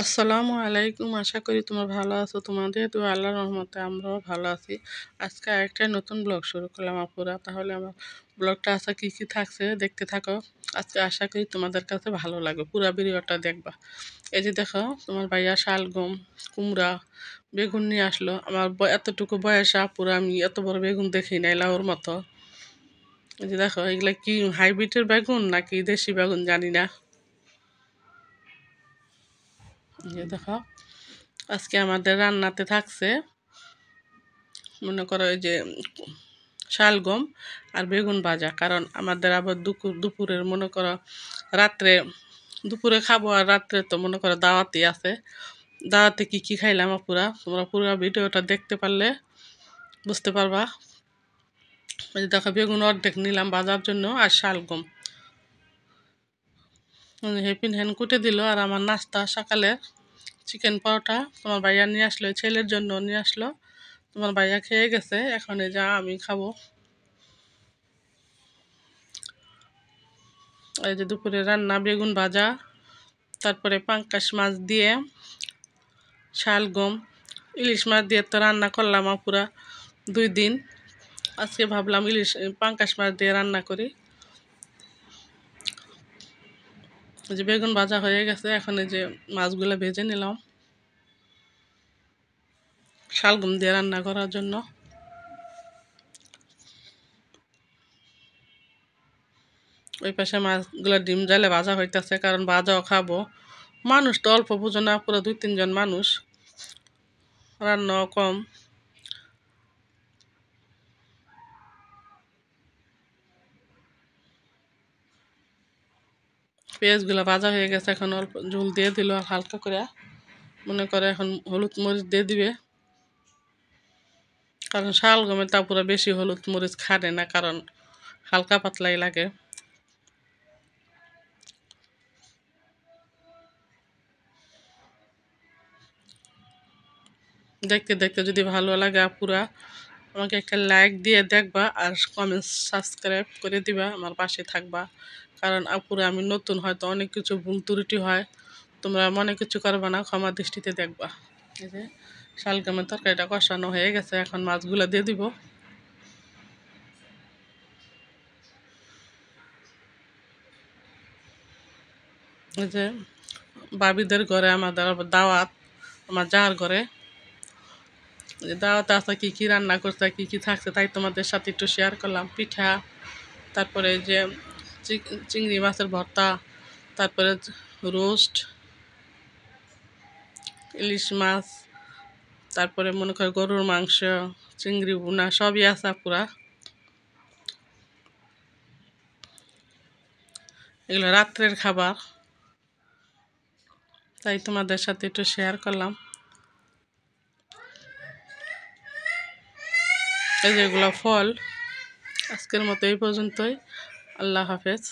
আসসালামু আলাইকুম। আশা করি তোমরা ভালো আছো। তোমাদের দোয়া আল্লাহর রহমতে আমরাও ভালো আছি। আজকে আরেকটা নতুন ব্লগ শুরু করলাম আপুরা। তাহলে আমার ব্লগটা আজকে কী কী থাকছে দেখতে থাকো। আজকে আশা করি তোমাদের কাছে ভালো লাগবে, পুরা ভিডিওটা দেখবা। এই যে দেখো, তোমার ভাইয়া শালগম, কুমড়া, বেগুন নিয়ে আসলো। আমার এতটুকু বয়সে আপুরা আমি এত বড় বেগুন দেখি নাই, লাউর মতো। এই যে দেখো, এগুলা কি হাইব্রিডের বেগুন নাকি দেশি বেগুন জানি না। এই যে দেখো, আজকে আমাদের রান্নাতে থাকছে মনে করো এই যে শালগম আর বেগুন ভাজা। কারণ আমাদের আবার দুপুরের মনে করো রাত্রে, দুপুরে খাবো আর রাত্রে তো মনে করো দাওয়াতি আছে। দাওয়াতে কি কি খাইলাম পুরা, তোমরা পুরো ভিডিওটা দেখতে পারলে বুঝতে পারবা। এই যে দেখো, বেগুন অর্ধেক নিলাম ভাজার জন্য আর শালগম হেপিন হ্যান কুটে দিল। আর আমার নাস্তা সকালে চিকেন পরোটা তোমার ভাইয়া নিয়ে আসলো, ছেলের জন্য নিয়ে আসলো। তোমার ভাইয়া খেয়ে গেছে, এখন এই যা আমি খাবো। এই যে দুপুরে রান্না বেগুন ভাজা, তারপরে পাঙ্কাশ মাছ দিয়ে শালগম, ইলিশ মাছ দিয়ে তো রান্না করলাম পুরা 2 দিন। আজকে ভাবলাম ইলিশ পাঙ্কাশ মাছ দিয়ে রান্না করি। এই যে বেগুন ভাজা হয়ে গেছে, এখন এই যে মাছগুলো ভেজে নিলাম শালগম দিয়ে রান্না করার জন্য। ওই পাশে মাছগুলো ডিম জালে ভাজা হইতেছে, কারণ ভাজাও খাবো। মানুষ তো অল্প বুঝো না, পুরো 2-3 জন মানুষ, রান্নাও কম। পেঁয়াজগুলো ভাজা হয়ে গেছে, এখন অল্প ঝোল দিয়ে দিল হালকা করে। মনে করে এখন হলুদ মরিচ দিয়ে দিবে, কারণ শালগমে তা পুরো বেশি হলুদ মরিচ খাটে না, কারণ হালকা পাতলাই লাগে। দেখতে দেখতে যদি ভালো লাগে আপুরা, আমাকে একটা লাইক দিয়ে দেখবা আর কমেন্ট সাবস্ক্রাইব করে দিবা, আমার পাশে থাকবা। কারণ আপুরা আমি নতুন, হয়তো অনেক কিছু ভুল ত্রুটি হয়, তোমরা মনে কিছু করবা না, ক্ষমা দৃষ্টিতে দেখবা। এই যে শালগমের তরকারিটা কষানো হয়ে গেছে, এখন মাছগুলো দিয়ে দিব। এই যে বাবিদের ঘরে আমাদের আবার দাওয়াত, আমার যার ঘরে দাওয়াতে আছে, কী কী রান্না করছে কী কী থাকছে তাই তোমাদের সাথে একটু শেয়ার করলাম। পিঠা, তারপরে যে চিংড়ি মাছের ভর্তা, তারপরে রোস্ট, ইলিশ মাছ, তারপরে মনে করো গরুর মাংস, চিংড়ি ভুনা, সবই আছে পুরা। এগুলো রাত্রের খাবার, তাই তোমাদের সাথে একটু শেয়ার করলাম। এই যেগুলো ফল। আজকের মতো এই পর্যন্তই। আল্লাহ হাফেজ।